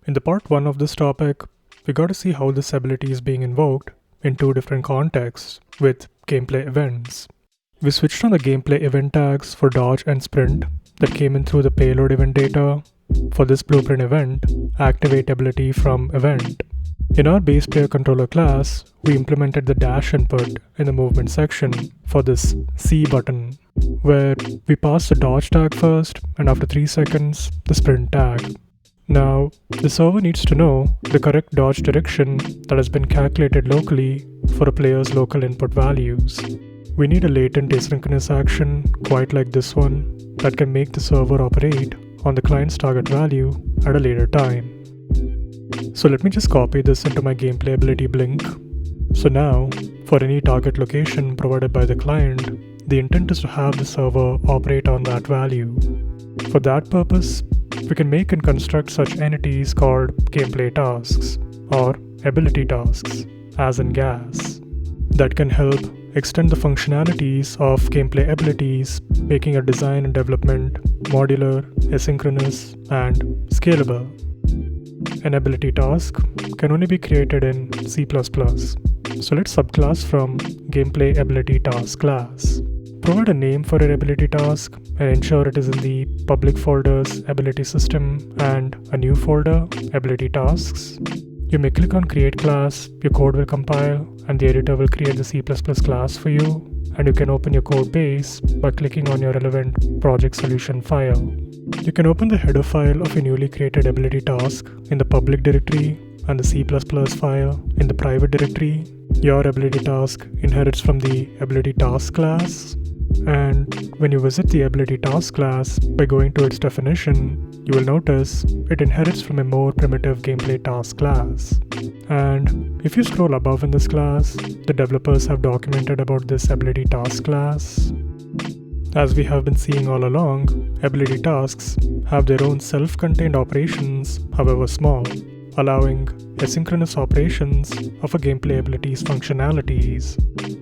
In the part 1 of this topic, we got to see how this ability is being invoked in two different contexts with gameplay events. We switched on the gameplay event tags for dodge and sprint that came in through the payload event data. For this blueprint event, activate ability from event. In our base player controller class, we implemented the dash input in the movement section for this C button, where we pass the dodge tag first and after 3 seconds, the sprint tag. Now, the server needs to know the correct dodge direction that has been calculated locally for a player's local input values. We need a latent asynchronous action, quite like this one, that can make the server operate on the client's target value at a later time. So let me just copy this into my gameplay ability blink. So now, for any target location provided by the client, the intent is to have the server operate on that value. For that purpose, we can make and construct such entities called gameplay tasks or ability tasks, as in GAS, that can help extend the functionalities of gameplay abilities, making a design and development modular, asynchronous, and scalable. An ability task can only be created in C++. So let's subclass from gameplay ability task class. Provide a name for your ability task and ensure it is in the public folders ability system and a new folder, ability tasks. You may click on create class, your code will compile, and the editor will create the C++ class for you, and you can open your code base by clicking on your relevant project solution file. You can open the header file of your newly created ability task in the public directory and the C++ file in the private directory. Your ability task inherits from the ability task class, and when you visit the ability task class by going to its definition, you will notice it inherits from a more primitive gameplay task class. And if you scroll above in this class, the developers have documented about this ability task class. As we have been seeing all along, ability tasks have their own self-contained operations, however small, allowing asynchronous operations of a gameplay ability's functionalities.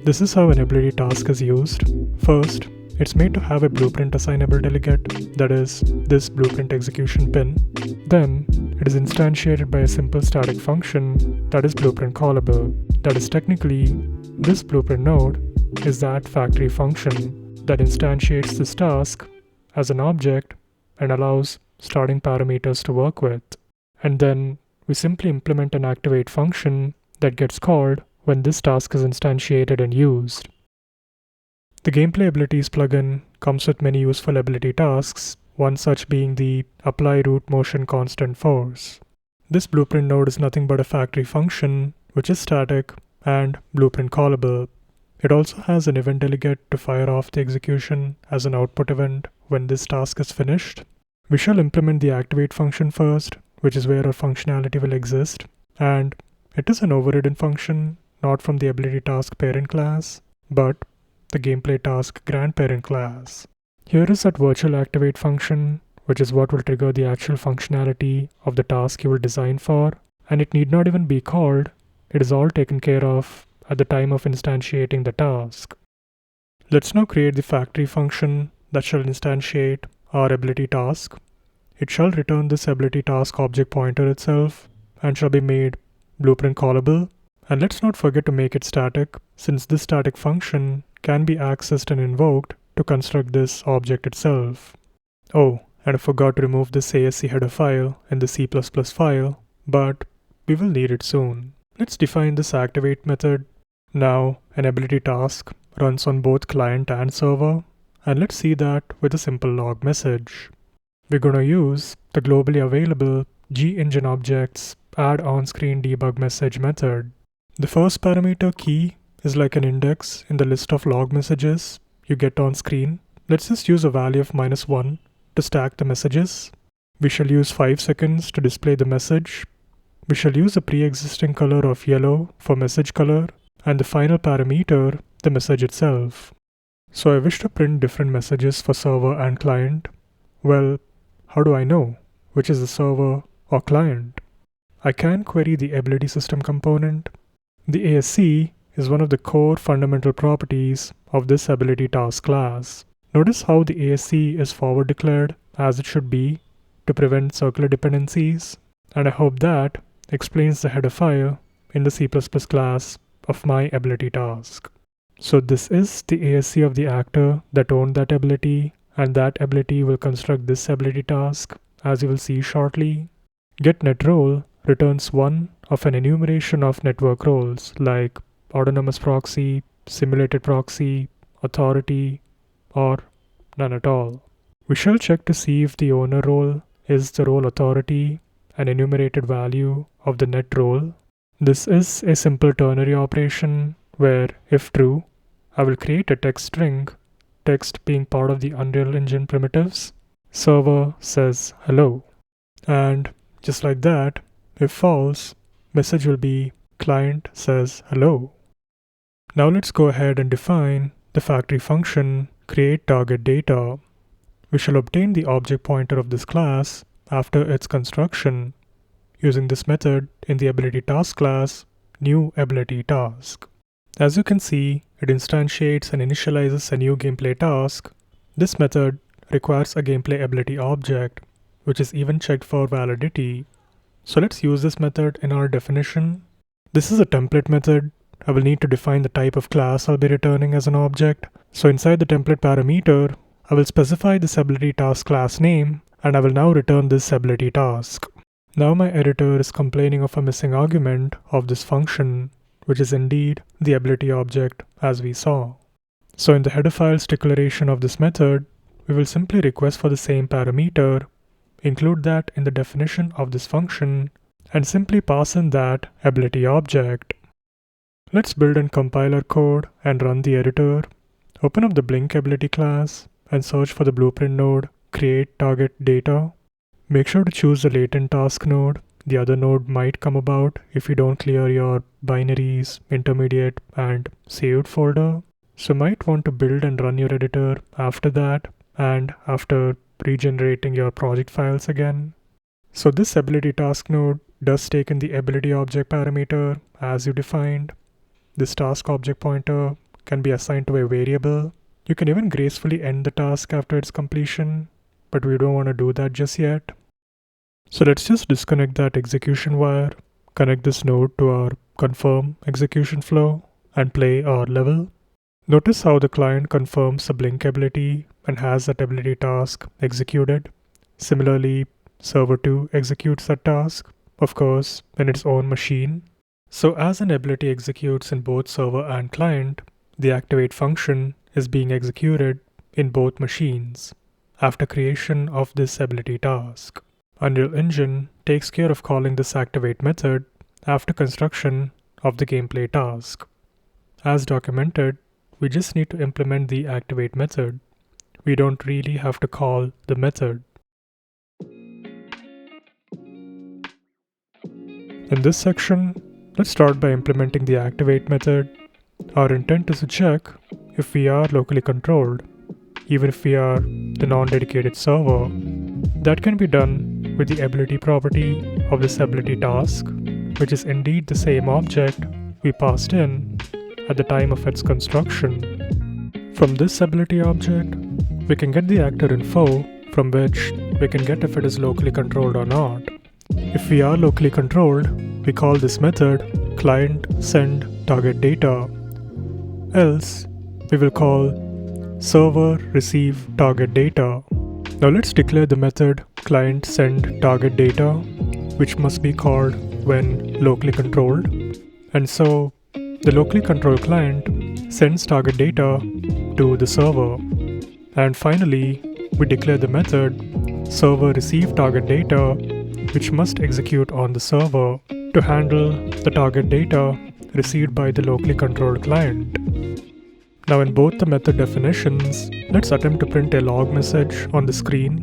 This is how an ability task is used. First, it's made to have a blueprint assignable delegate, that is, this blueprint execution pin. Then, it is instantiated by a simple static function that is blueprint callable. That is, technically, this blueprint node is that factory function that instantiates this task as an object and allows starting parameters to work with. And then, we simply implement an activate function that gets called when this task is instantiated and used. The Gameplay Abilities plugin comes with many useful ability tasks, one such being the apply root motion constant force. This blueprint node is nothing but a factory function, which is static and blueprint callable. It also has an event delegate to fire off the execution as an output event when this task is finished. We shall implement the activate function first, which is where our functionality will exist, and it is an overridden function, not from the ability task parent class, but the gameplay task grandparent class. Here is that virtual activate function, which is what will trigger the actual functionality of the task you will design for, and it need not even be called. It is all taken care of at the time of instantiating the task. Let's now create the factory function that shall instantiate our ability task. It shall return this ability task object pointer itself and shall be made blueprint callable. And let's not forget to make it static, since this static function can be accessed and invoked to construct this object itself. Oh, and I forgot to remove this ASC header file in the C++ file, but we will need it soon. Let's define this activate method. Now, an ability task runs on both client and server, and let's see that with a simple log message. We're going to use the globally available gEngine objects add on-screen debug message method. The first parameter key is like an index in the list of log messages you get on screen. Let's just use a value of -1 to stack the messages. We shall use 5 seconds to display the message. We shall use a pre-existing color of yellow for message color, and the final parameter, the message itself. So I wish to print different messages for server and client. Well, how do I know which is the server or client? I can query the ability system component. The ASC is one of the core fundamental properties of this ability task class. Notice how the ASC is forward declared as it should be to prevent circular dependencies. And I hope that explains the header file in the C++ class of my ability task. So this is the ASC of the actor that owned that ability, and that ability will construct this ability task, as you will see shortly. GetNetRole returns one of an enumeration of network roles like autonomous proxy, simulated proxy, authority, or none at all. We shall check to see if the owner role is the role authority, an enumerated value of the net role. This is a simple ternary operation where, if true, I will create a text string, text being part of the Unreal Engine primitives. Server says hello. And just like that, if false, message will be client says hello. Now let's go ahead and define the factory function createTargetData. We shall obtain the object pointer of this class after its construction using this method in the AbilityTask class, new AbilityTask. As you can see, it instantiates and initializes a new gameplay task. This method requires a gameplay ability object, which is even checked for validity. So let's use this method in our definition. This is a template method. I will need to define the type of class I'll be returning as an object. So inside the template parameter, I will specify this AbilityTask class name, and I will now return this AbilityTask. Now my editor is complaining of a missing argument of this function, which is indeed the ability object as we saw. So in the header files declaration of this method, we will simply request for the same parameter, include that in the definition of this function, and simply pass in that ability object. Let's build and compile our code and run the editor. Open up the Blink ability class and search for the blueprint node createTargetData. Make sure to choose the latent task node. The other node might come about if you don't clear your binaries, intermediate, and saved folder. So you might want to build and run your editor after that and after regenerating your project files again. So this ability task node does take in the ability object parameter as you defined. This task object pointer can be assigned to a variable. You can even gracefully end the task after its completion, but we don't want to do that just yet. So let's just disconnect that execution wire, connect this node to our confirm execution flow, and play our level. Notice how the client confirms the Blink ability and has that ability task executed. Similarly, server 2 executes that task, of course, in its own machine. So as an ability executes in both server and client, the activate function is being executed in both machines after creation of this ability task. Unreal Engine takes care of calling this activate method after construction of the gameplay task. As documented, we just need to implement the activate method. We don't really have to call the method. In this section, let's start by implementing the activate method. Our intent is to check if we are locally controlled, even if we are the non-dedicated server. That can be done with the ability property of this ability task, which is indeed the same object we passed in at the time of its construction. From this ability object, we can get the actor info, from which we can get if it is locally controlled or not. If we are locally controlled, we call this method client send target data. Else, we will call server receive target data. Now let's declare the method client send target data, which must be called when locally controlled. And so the locally controlled client sends target data to the server. And finally, we declare the method server receive target data, which must execute on the server to handle the target data received by the locally controlled client. Now in both the method definitions, let's attempt to print a log message on the screen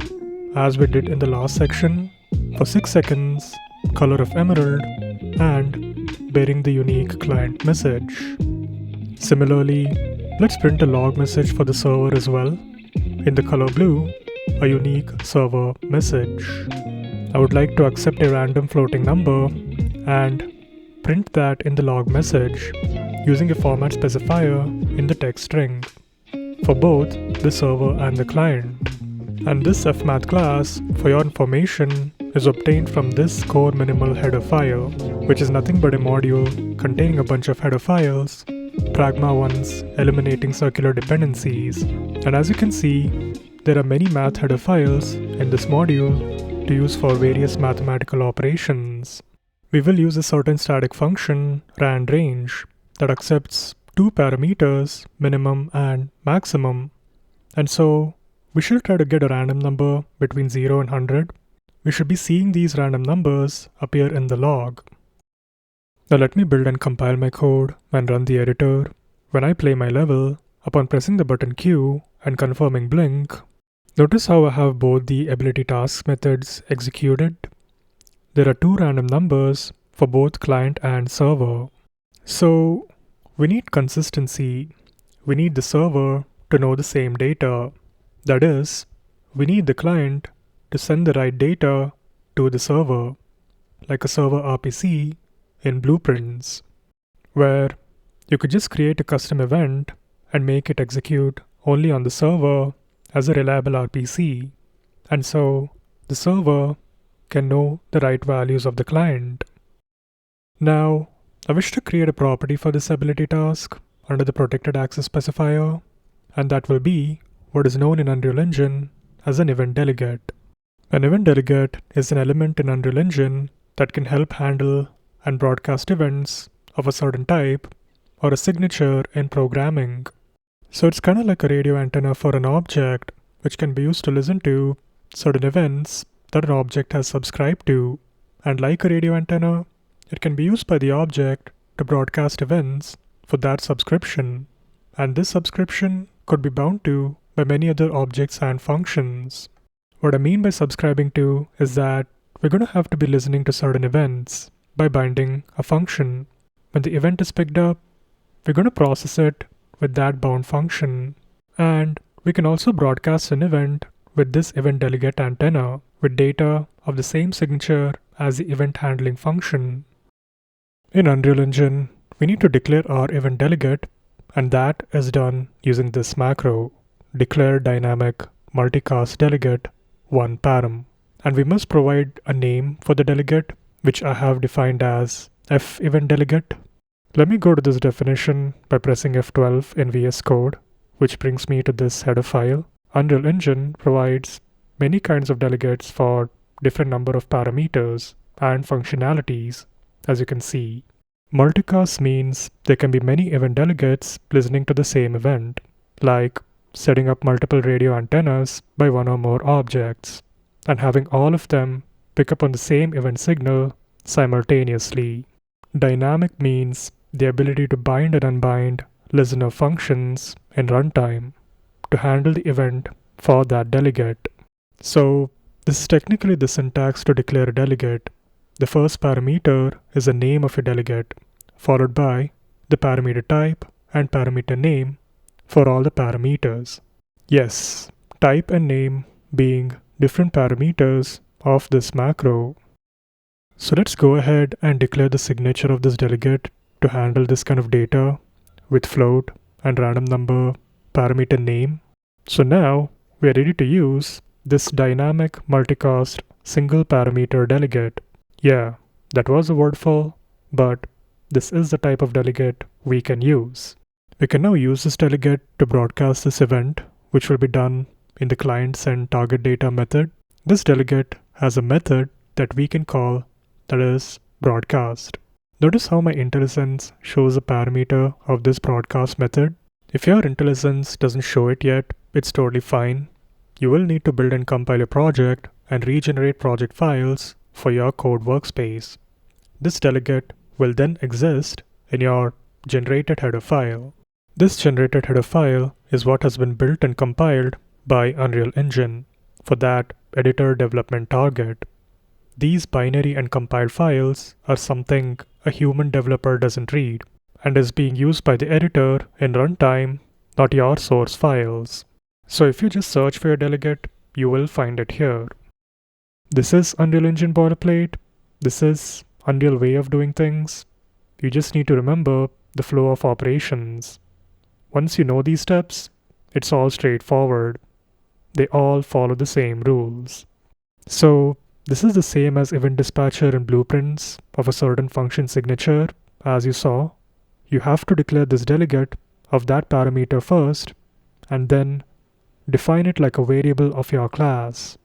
as we did in the last section for 6 seconds, color of emerald, and bearing the unique client message. Similarly, let's print a log message for the server as well, in the color blue, a unique server message. I would like to accept a random floating number and print that in the log message using a format specifier in the text string for both the server and the client. And this fmath class, for your information, is obtained from this core minimal header file, which is nothing but a module containing a bunch of header files, pragma ones eliminating circular dependencies. And as you can see, there are many math header files in this module to use for various mathematical operations. We will use a certain static function, rand_range, that accepts two parameters, minimum and maximum. And so we shall try to get a random number between 0 and 100. We should be seeing these random numbers appear in the log. Now let me build and compile my code and run the editor. When I play my level, upon pressing the button Q and confirming blink, notice how I have both the AbilityTask methods executed. There are two random numbers for both client and server. So we need consistency. We need the server to know the same data. That is, we need the client to send the right data to the server, like a server RPC in Blueprints, where you could just create a custom event and make it execute only on the server as a reliable RPC. And so the server can know the right values of the client. Now, I wish to create a property for this ability task under the protected access specifier, and that will be what is known in Unreal Engine as an event delegate. An event delegate is an element in Unreal Engine that can help handle and broadcast events of a certain type or a signature in programming. So it's kind of like a radio antenna for an object, which can be used to listen to certain events that an object has subscribed to. And like a radio antenna, it can be used by the object to broadcast events for that subscription. And this subscription could be bound to by many other objects and functions. What I mean by subscribing to is that we're going to have to be listening to certain events by binding a function. When the event is picked up, we're going to process it with that bound function. And we can also broadcast an event with this event delegate antenna with data of the same signature as the event handling function. In Unreal Engine, we need to declare our event delegate, and that is done using this macro, declare dynamic multicast delegate 1 param. And we must provide a name for the delegate, which I have defined as fEventDelegate. Let me go to this definition by pressing F12 in VS Code, which brings me to this header file. Unreal Engine provides many kinds of delegates for different number of parameters and functionalities, as you can see. Multicast means there can be many event delegates listening to the same event, like setting up multiple radio antennas by one or more objects, and having all of them pick up on the same event signal simultaneously. Dynamic means the ability to bind and unbind listener functions in runtime to handle the event for that delegate. So this is technically the syntax to declare a delegate. The first parameter is the name of a delegate, followed by the parameter type and parameter name for all the parameters. Yes, type and name being different parameters of this macro. So let's go ahead and declare the signature of this delegate to handle this kind of data with float and random number parameter name. So now we are ready to use this dynamic multicast single parameter delegate. Yeah, that was a wordful, but this is the type of delegate we can use. We can now use this delegate to broadcast this event, which will be done in the client send target data method. This delegate has a method that we can call, that is broadcast. Notice how my IntelliSense shows a parameter of this broadcast method. If your IntelliSense doesn't show it yet, it's totally fine. You will need to build and compile a project and regenerate project files for your code workspace. This delegate will then exist in your generated header file. This generated header file is what has been built and compiled by Unreal Engine for that editor development target. These binary and compiled files are something a human developer doesn't read and is being used by the editor in runtime, not your source files. So if you just search for your delegate, you will find it here. This is Unreal Engine boilerplate. This is Unreal way of doing things. You just need to remember the flow of operations. Once you know these steps, it's all straightforward. They all follow the same rules. So This is the same as event dispatcher in blueprints of a certain function signature, as you saw. You have to declare this delegate of that parameter first, and then define it like a variable of your class.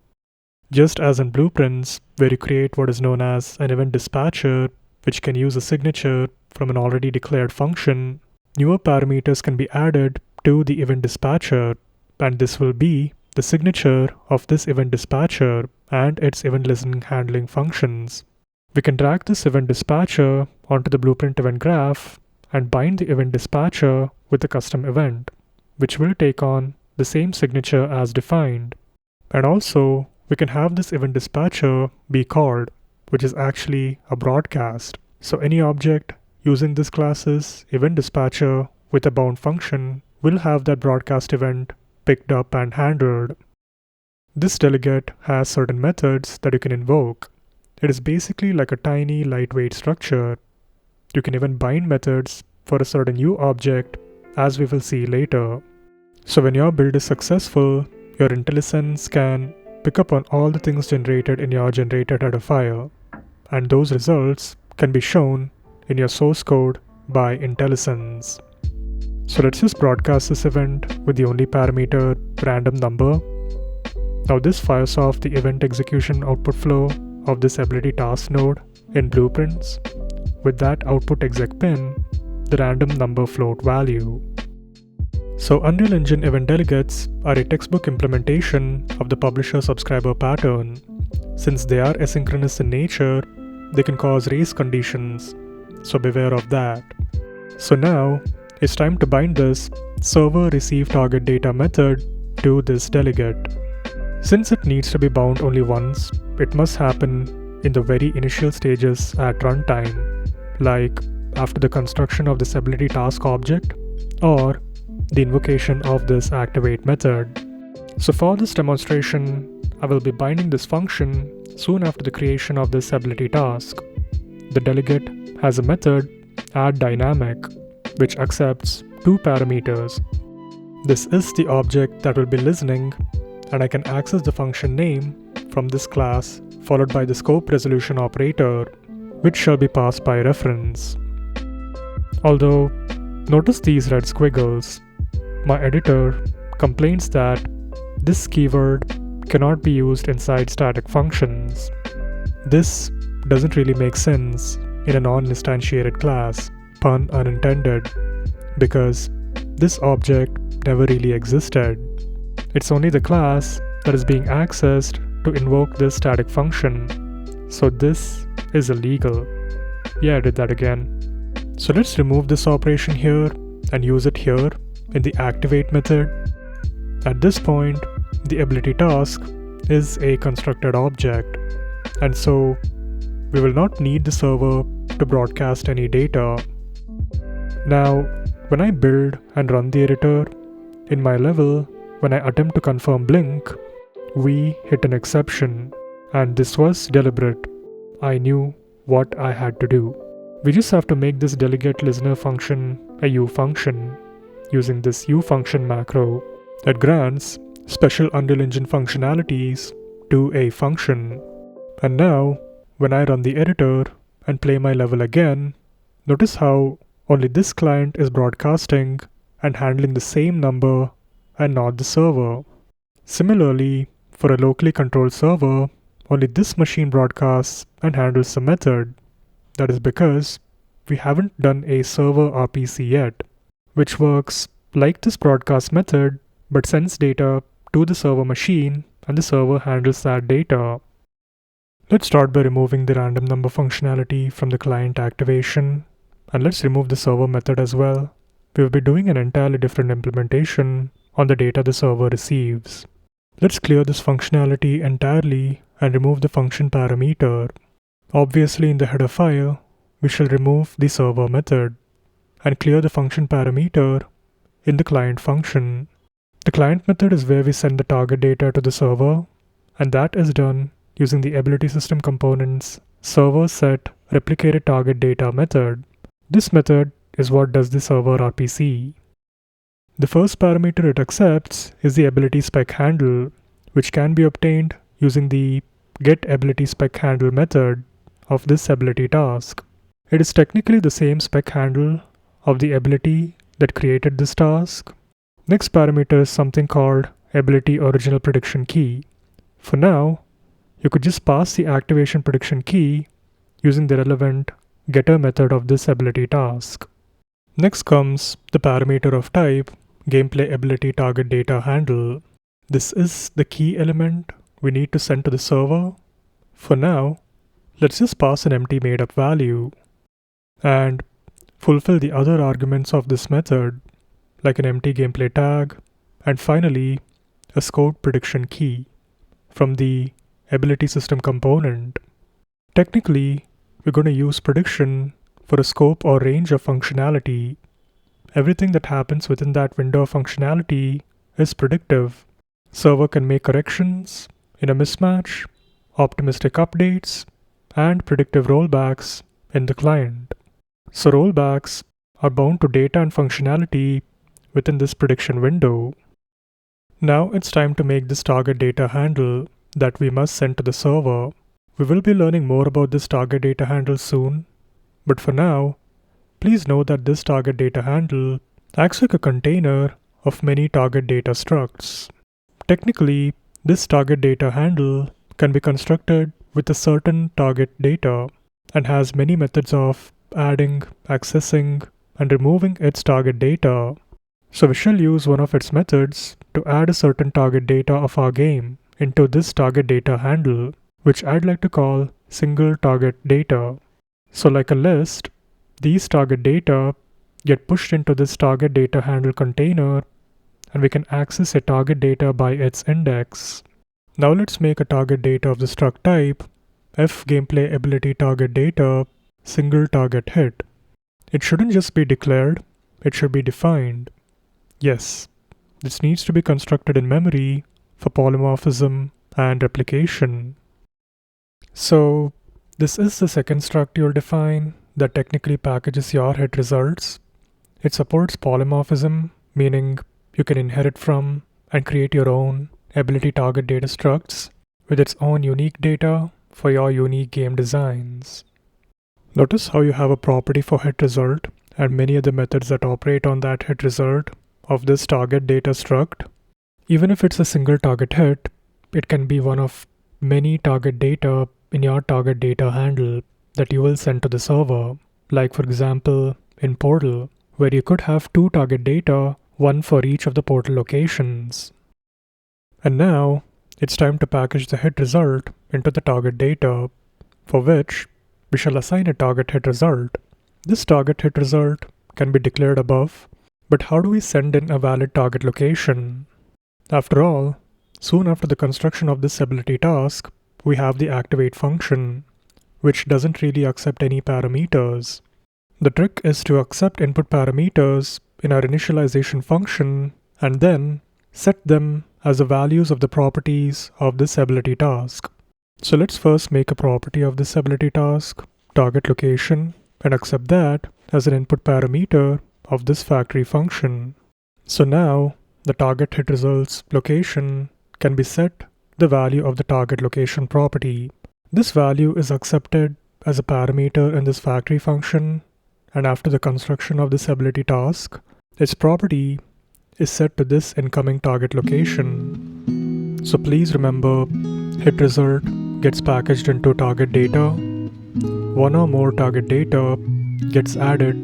Just as in blueprints, where you create what is known as an event dispatcher, which can use a signature from an already declared function, newer parameters can be added to the event dispatcher, and this will be the signature of this event dispatcher and its event listening handling functions. We can drag this event dispatcher onto the blueprint event graph and bind the event dispatcher with a custom event, which will take on the same signature as defined. And also, we can have this event dispatcher be called, which is actually a broadcast. So any object using this class's event dispatcher with a bound function will have that broadcast event picked up and handled. This delegate has certain methods that you can invoke. It is basically like a tiny, lightweight structure. You can even bind methods for a certain new object, as we will see later. So when your build is successful, your IntelliSense can pick up on all the things generated in your generated header file, and those results can be shown in your source code by IntelliSense. So let's just broadcast this event with the only parameter random number. Now this fires off the event execution output flow of this AbilityTask node in blueprints with that output exec pin, the random number float value. So Unreal Engine event delegates are a textbook implementation of the publisher-subscriber pattern. Since they are asynchronous in nature, they can cause race conditions, so beware of that. So now, it's time to bind this server receive target data method to this delegate. Since it needs to be bound only once, it must happen in the very initial stages at runtime, like after the construction of this AbilityTask object, or the invocation of this activate method. So for this demonstration, I will be binding this function soon after the creation of this AbilityTask. The delegate has a method addDynamic, which accepts two parameters. This is the object that will be listening, and I can access the function name from this class followed by the scope resolution operator, which shall be passed by reference. Although, notice these red squiggles. My editor complains that this keyword cannot be used inside static functions. This doesn't really make sense in a non-instantiated class, pun unintended, because this object never really existed. It's only the class that is being accessed to invoke this static function. So this is illegal. Yeah, I did that again. So let's remove this operation here and use it here in the activate method. At this point, the AbilityTask is a constructed object, and so we will not need the server to broadcast any data. Now, when I build and run the editor, in my level, when I attempt to confirm blink, we hit an exception, and this was deliberate. I knew what I had to do. We just have to make this delegate listener function a U function using this U function macro that grants special Unreal Engine functionalities to a function. And now, when I run the editor and play my level again, notice how only this client is broadcasting and handling the same number and not the server. Similarly, for a locally controlled server, only this machine broadcasts and handles the method. That is because we haven't done a server RPC yet, which works like this broadcast method but sends data to the server machine and the server handles that data. Let's start by removing the random number functionality from the client activation, and let's remove the server method as well. We will be doing an entirely different implementation on the data the server receives. Let's clear this functionality entirely and remove the function parameter. Obviously, in the header file, we shall remove the server method and clear the function parameter in the client function. The client method is where we send the target data to the server, and that is done using the Ability System Components server set replicated target data method. This method is what does the server RPC. The first parameter it accepts is the ability spec handle, which can be obtained using the getAbilitySpecHandle method of this ability task. It is technically the same spec handle of the ability that created this task. Next parameter is something called abilityOriginalPrediction_key. For now, you could just pass the activation prediction key using the relevant getter method of this ability task. Next comes the parameter of type GameplayAbilityTargetDataHandle. This is the key element we need to send to the server. For now, let's just pass an empty made-up value and fulfill the other arguments of this method, like an empty gameplay tag, and finally, a scope prediction key from the ability system component. Technically, we're going to use prediction for a scope or range of functionality. Everything that happens within that window of functionality is predictive. Server can make corrections in a mismatch, optimistic updates, and predictive rollbacks in the client. So rollbacks are bound to data and functionality within this prediction window. Now it's time to make this target data handle that we must send to the server. We will be learning more about this target data handle soon, but for now, please know that this target data handle acts like a container of many target data structs. Technically, this target data handle can be constructed with a certain target data and has many methods of adding, accessing, and removing its target data. So we shall use one of its methods to add a certain target data of our game into this target data handle, which I'd like to call single target data. So like a list, these target data get pushed into this target data handle container, and we can access a target data by its index. Now let's make a target data of the struct type fGameplayAbilityTargetData single target hit. It shouldn't just be declared, it should be defined. Yes, this needs to be constructed in memory for polymorphism and replication. So this is the second struct you'll define that technically packages your hit results. It supports polymorphism, meaning you can inherit from and create your own ability target data structs with its own unique data for your unique game designs. Notice how you have a property for hit result and many other methods that operate on that hit result of this target data struct. Even if it's a single target hit, it can be one of many target data in your target data handle that you will send to the server, like for example in Portal, where you could have 2 target data, one for each of the portal locations. And now it's time to package the hit result into the target data, for which we shall assign a target hit result. This target hit result can be declared above, but how do we send in a valid target location? After all, soon after the construction of this ability task, we have the activate function, which doesn't really accept any parameters. The trick is to accept input parameters in our initialization function and then set them as the values of the properties of this ability task. So let's first make a property of this ability task, target location, and accept that as an input parameter of this factory function. So now the target hit results location can be set the value of the target location property. This value is accepted as a parameter in this factory function, and after the construction of this ability task, its property is set to this incoming target location. So please remember, hit result gets packaged into target data. One or more target data gets added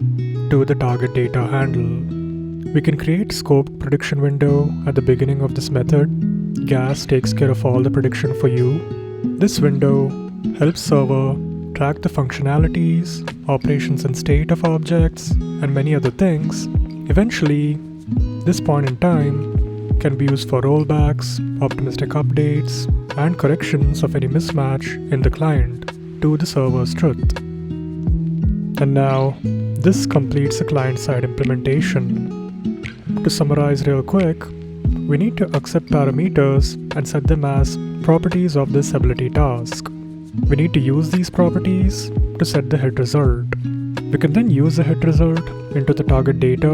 to the target data handle. We can create scoped prediction window at the beginning of this method. Gas takes care of all the prediction for you. This window helps server track the functionalities, operations and state of objects, and many other things. Eventually, this point in time can be used for rollbacks, optimistic updates, and corrections of any mismatch in the client to the server's truth. And now, this completes the client-side implementation. To summarize real quick, we need to accept parameters and set them as properties of this ability task. We need to use these properties to set the hit result. We can then use the hit result into the target data,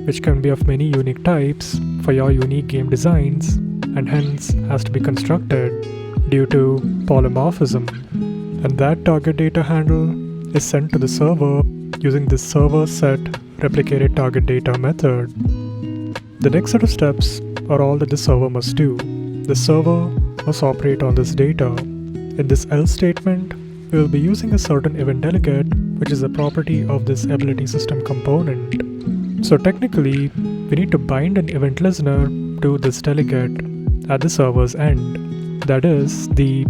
which can be of many unique types for your unique game designs, and hence has to be constructed due to polymorphism, and that target data handle is sent to the server using this server set replicated target data method. The next set of steps are all that the server must do. The server must operate on this data. In this else statement, we will be using a certain event delegate, which is a property of this ability system component. So technically, we need to bind an event listener to this delegate at the server's end. That is, the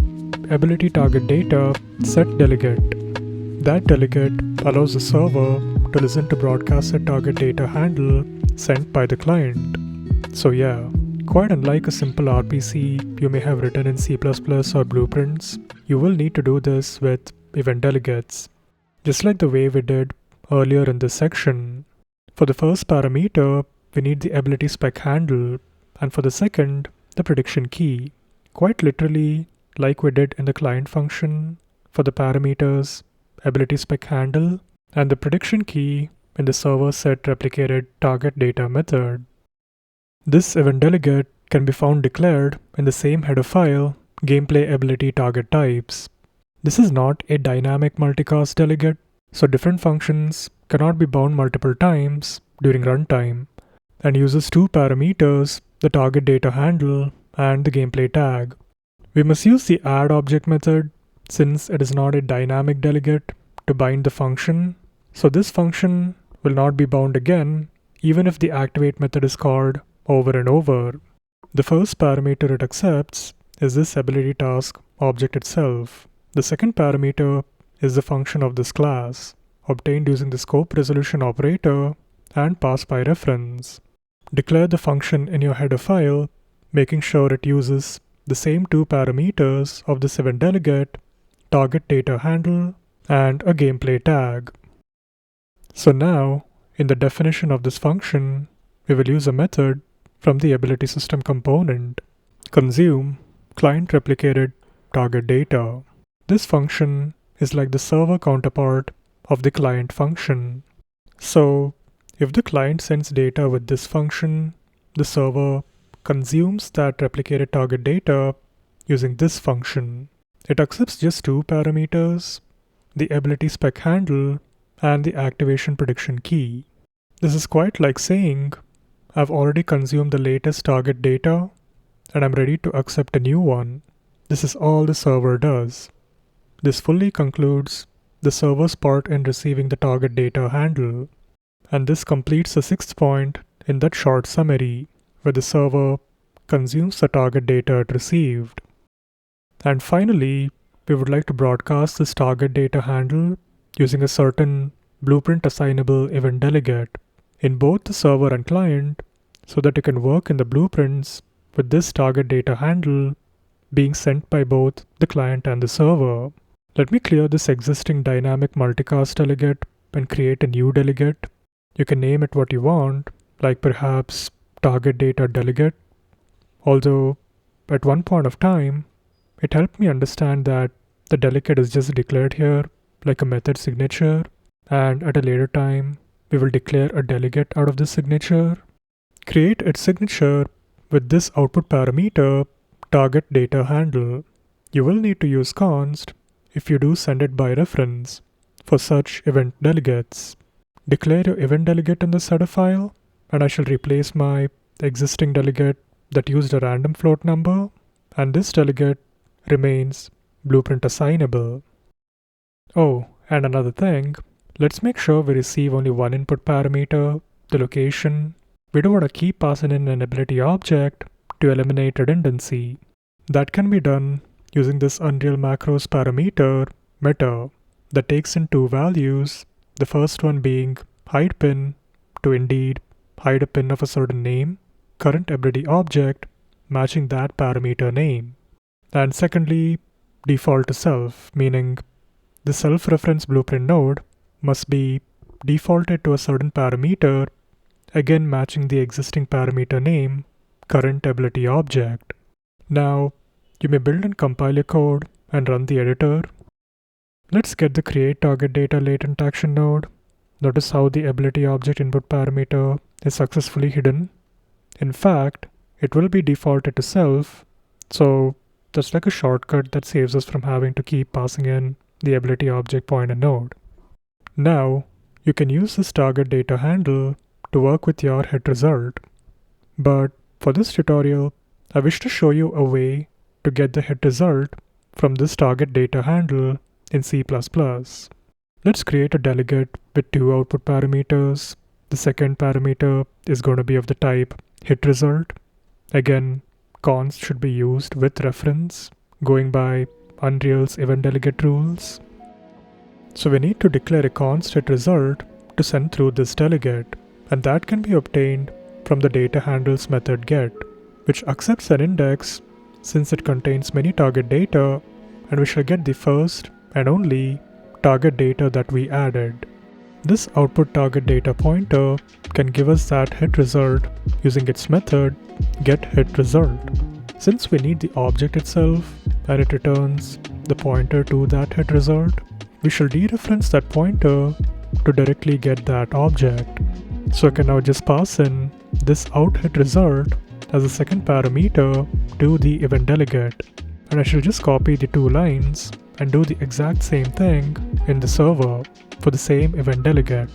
ability target data set delegate. That delegate allows the server to listen to broadcasted target data handle sent by the client. So yeah, quite unlike a simple RPC you may have written in C++ or Blueprints, you will need to do this with event delegates, just like the way we did earlier in this section. For the first parameter, we need the ability spec handle, and for the second, the prediction key. Quite literally, like we did in the client function, for the parameters, ability spec handle, and the prediction key in the server set replicated target data method. This event delegate can be found declared in the same header file, gameplay ability target types. This is not a dynamic multicast delegate, so different functions cannot be bound multiple times during runtime, and uses two parameters, the target data handle and the gameplay tag. We must use the add object method since it is not a dynamic delegate to bind the function, so this function will not be bound again even if the activate method is called over and over. The first parameter it accepts is this AbilityTask object itself. The second parameter is the function of this class, obtained using the scope resolution operator and passed by reference. Declare the function in your header file, making sure it uses the same two parameters of this event delegate, target data handle, and a gameplay tag. So now, in the definition of this function, we will use a method from the ability system component, consume client replicated target data. This function is like the server counterpart of the client function. So, if the client sends data with this function, the server consumes that replicated target data using this function. It accepts just two parameters, the ability spec handle and the activation prediction key. This is quite like saying, I've already consumed the latest target data and I'm ready to accept a new one. This is all the server does. This fully concludes the server's part in receiving the target data handle. And this completes the sixth point in that short summary, where the server consumes the target data it received. And finally, we would like to broadcast this target data handle using a certain blueprint assignable event delegate in both the server and client so that you can work in the blueprints with this target data handle being sent by both the client and the server. Let me clear this existing dynamic multicast delegate and create a new delegate. You can name it what you want, like perhaps target data delegate. Although at one point of time, it helped me understand that the delegate is just declared here like a method signature, and at a later time, we will declare a delegate out of this signature. Create its signature with this output parameter, target data handle. You will need to use const if you do send it by reference for such event delegates. Declare your event delegate in the header file, and I shall replace my existing delegate that used a random float number, and this delegate remains blueprint assignable. Oh, and another thing, let's make sure we receive only one input parameter, the location. We don't want to keep passing in an ability object to eliminate redundancy. That can be done using this Unreal Macros parameter, meta, that takes in two values, the first one being hide pin to indeed hide a pin of a certain name, current ability object matching that parameter name. And secondly, default to self, meaning the self-reference blueprint node must be defaulted to a certain parameter, again matching the existing parameter name, current ability object. Now, you may build and compile your code and run the editor. Let's get the create target data latent action node. Notice how the ability object input parameter is successfully hidden. In fact, it will be defaulted to self, so that's like a shortcut that saves us from having to keep passing in the ability object pointer node. Now, you can use this target data handle to work with your hit result. But for this tutorial, I wish to show you a way to get the hit result from this target data handle in C++. Let's create a delegate with two output parameters. The second parameter is going to be of the type hit result. Again, const should be used with reference, going by Unreal's event delegate rules. So we need to declare a const hit result to send through this delegate, and that can be obtained from the data handles method get, which accepts an index since it contains many target data, and we shall get the first and only target data that we added. This output target data pointer can give us that hit result using its method getHitResult. Since we need the object itself and it returns the pointer to that hit result, we shall dereference that pointer to directly get that object. So I can now just pass in this outHitResult as a second parameter to the event delegate, and I shall just copy the two lines and do the exact same thing in the server for the same event delegate.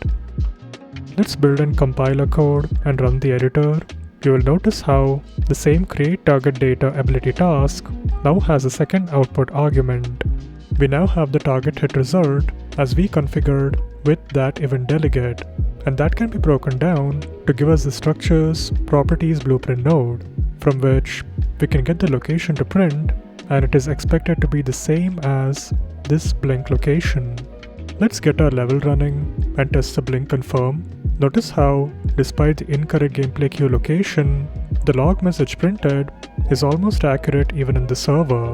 Let's build and compile our code and run the editor. You will notice how the same create target data ability task now has a second output argument. We now have the target hit result as we configured with that event delegate, and that can be broken down to give us the structures properties blueprint node, from which we can get the location to print, and it is expected to be the same as this blink location. Let's get our level running and test the blink confirm. Notice how, despite the incorrect gameplay queue location, the log message printed is almost accurate even in the server.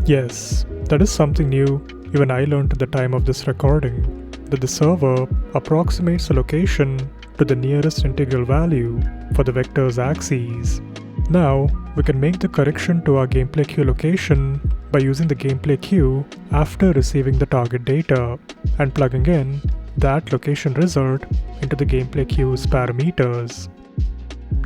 Yes, that is something new even I learned at the time of this recording, that the server approximates the location to the nearest integral value for the vector's axes. Now, we can make the correction to our gameplay queue location by using the gameplay queue after receiving the target data and plugging in that location result into the gameplay queue's parameters.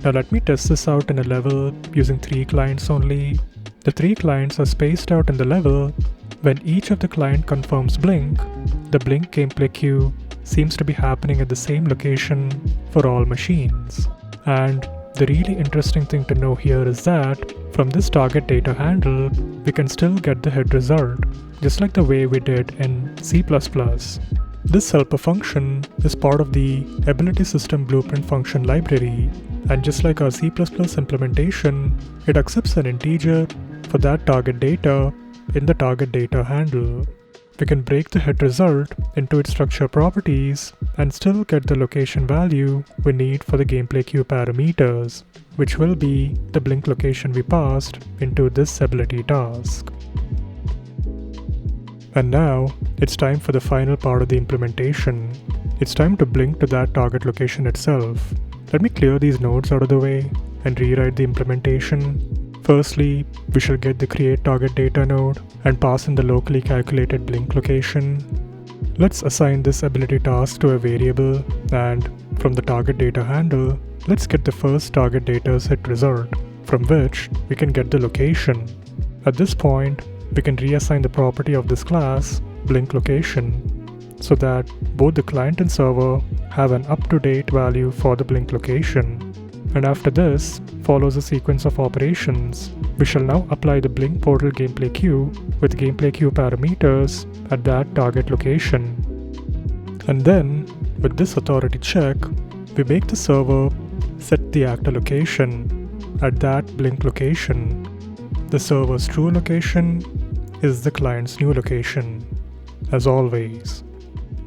Now let me test this out in a level using 3 clients only. The 3 clients are spaced out in the level. When each of the client confirms blink, the blink gameplay queue seems to be happening at the same location for all machines. And the really interesting thing to know here is that from this target data handle, we can still get the hit result, just like the way we did in C++. This helper function is part of the Ability System Blueprint function library, and just like our C++ implementation, it accepts an integer for that target data in the target data handle. We can break the hit result into its structure properties and still get the location value we need for the gameplay queue parameters, which will be the blink location we passed into this ability task. And now, it's time for the final part of the implementation. It's time to blink to that target location itself. Let me clear these nodes out of the way and rewrite the implementation. Firstly, we shall get the create target data node and pass in the locally calculated blink location. Let's assign this ability task to a variable, and from the target data handle, let's get the first target data's hit result, from which we can get the location. At this point, we can reassign the property of this class, blink location, so that both the client and server have an up-to-date value for the blink location. And after this follows a sequence of operations. We shall now apply the blink portal gameplay queue with gameplay queue parameters at that target location. And then, with this authority check, we make the server set the actor location at that blink location. The server's true location is the client's new location. As always,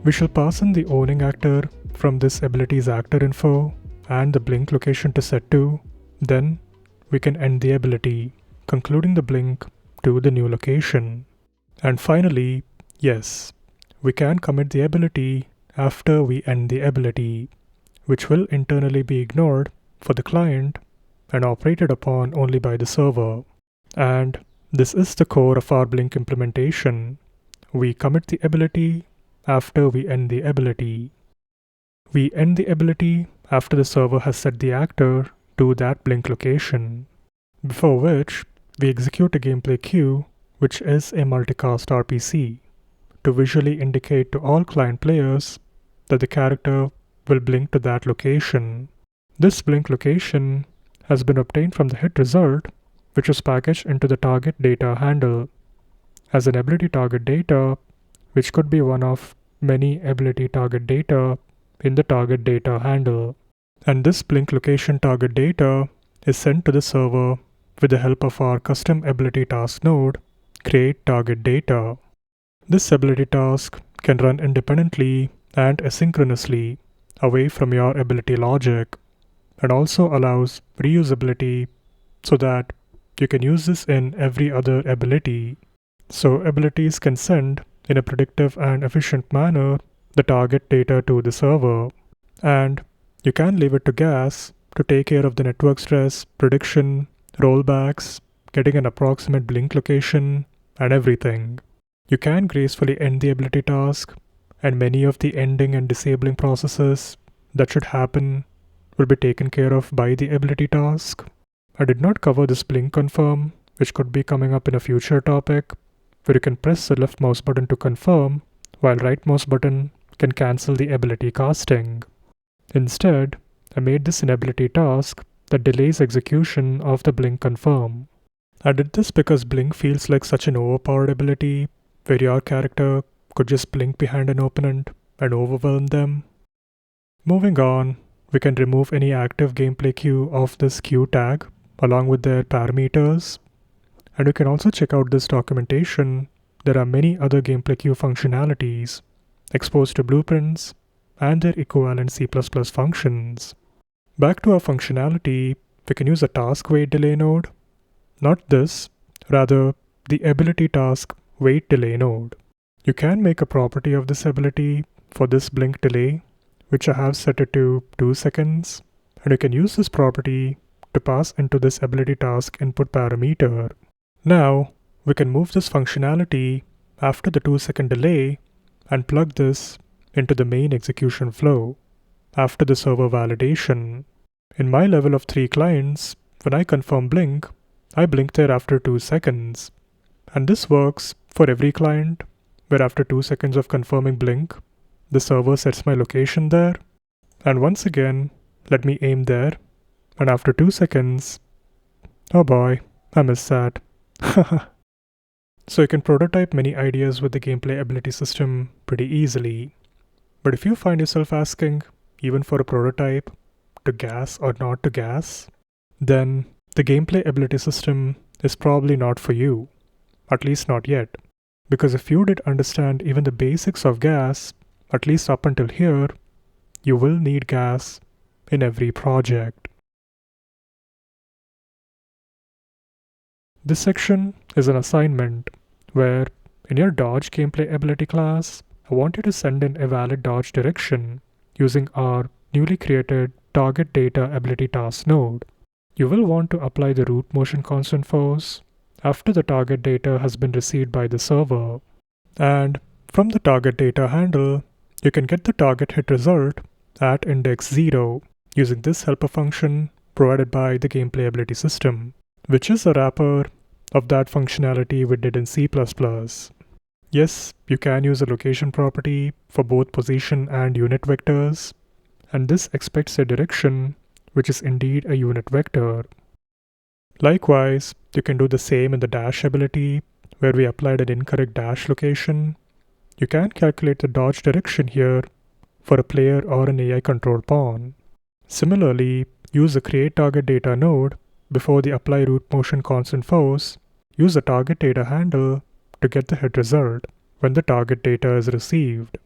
we shall pass in the owning actor from this ability's actor info and the blink location to set to. Then we can end the ability, concluding the blink to the new location. And finally, yes, we can commit the ability after we end the ability, which will internally be ignored for the client and operated upon only by the server. And this is the core of our blink implementation. We commit the ability after we end the ability. We end the ability after the server has set the actor to that blink location, before which we execute a gameplay queue, which is a multicast RPC, to visually indicate to all client players that the character will blink to that location. This blink location has been obtained from the hit result, which is packaged into the target data handle as an ability target data, which could be one of many ability target data in the target data handle. And this blink location target data is sent to the server with the help of our custom ability task node, create target data. This ability task can run independently and asynchronously away from your ability logic, and also allows reusability so that you can use this in every other ability. So abilities can send in a predictive and efficient manner the target data to the server, and you can leave it to GAS to take care of the network stress, prediction, rollbacks, getting an approximate blink location, and everything. You can gracefully end the ability task, and many of the ending and disabling processes that should happen will be taken care of by the ability task. I did not cover this blink confirm, which could be coming up in a future topic, where you can press the left mouse button to confirm, while right mouse button can cancel the ability casting. Instead, I made this an ability task that delays execution of the blink confirm. I did this because blink feels like such an overpowered ability, where your character could just blink behind an opponent and overwhelm them. Moving on, we can remove any active gameplay queue of this queue tag along with their parameters. And you can also check out this documentation. There are many other gameplay queue functionalities exposed to blueprints and their equivalent C++ functions. Back to our functionality, we can use a task wait delay node. Not this, rather the ability task wait delay node. You can make a property of this ability for this blink delay, which I have set it to 2 seconds, and you can use this property to pass into this ability task input parameter. Now, we can move this functionality after the 2-second delay and plug this into the main execution flow after the server validation. In my level of 3 clients, when I confirm blink, I blink there after 2 seconds. And this works for every client, where after 2 seconds of confirming blink, the server sets my location there. And once again, let me aim there. And after 2 seconds, oh boy, I missed that. So you can prototype many ideas with the gameplay ability system pretty easily. But if you find yourself asking, even for a prototype, to gas or not to gas, then the gameplay ability system is probably not for you, at least not yet. Because if you did understand even the basics of gas, at least up until here, you will need gas in every project. This section is an assignment where in your Dodge gameplay ability class, I want you to send in a valid Dodge direction using our newly created target data ability task node. You will want to apply the root motion constant force after the target data has been received by the server. And from the target data handle, you can get the target hit result at index 0 using this helper function provided by the gameplay ability system, which is a wrapper of that functionality we did in C++. Yes, you can use a location property for both position and unit vectors, and this expects a direction which is indeed a unit vector. Likewise, you can do the same in the dash ability, where we applied an incorrect dash location. You can calculate the dodge direction here for a player or an AI controlled pawn. Similarly, use the create target data node before the apply root motion constant force. Use the target data handle to get the hit result when the target data is received.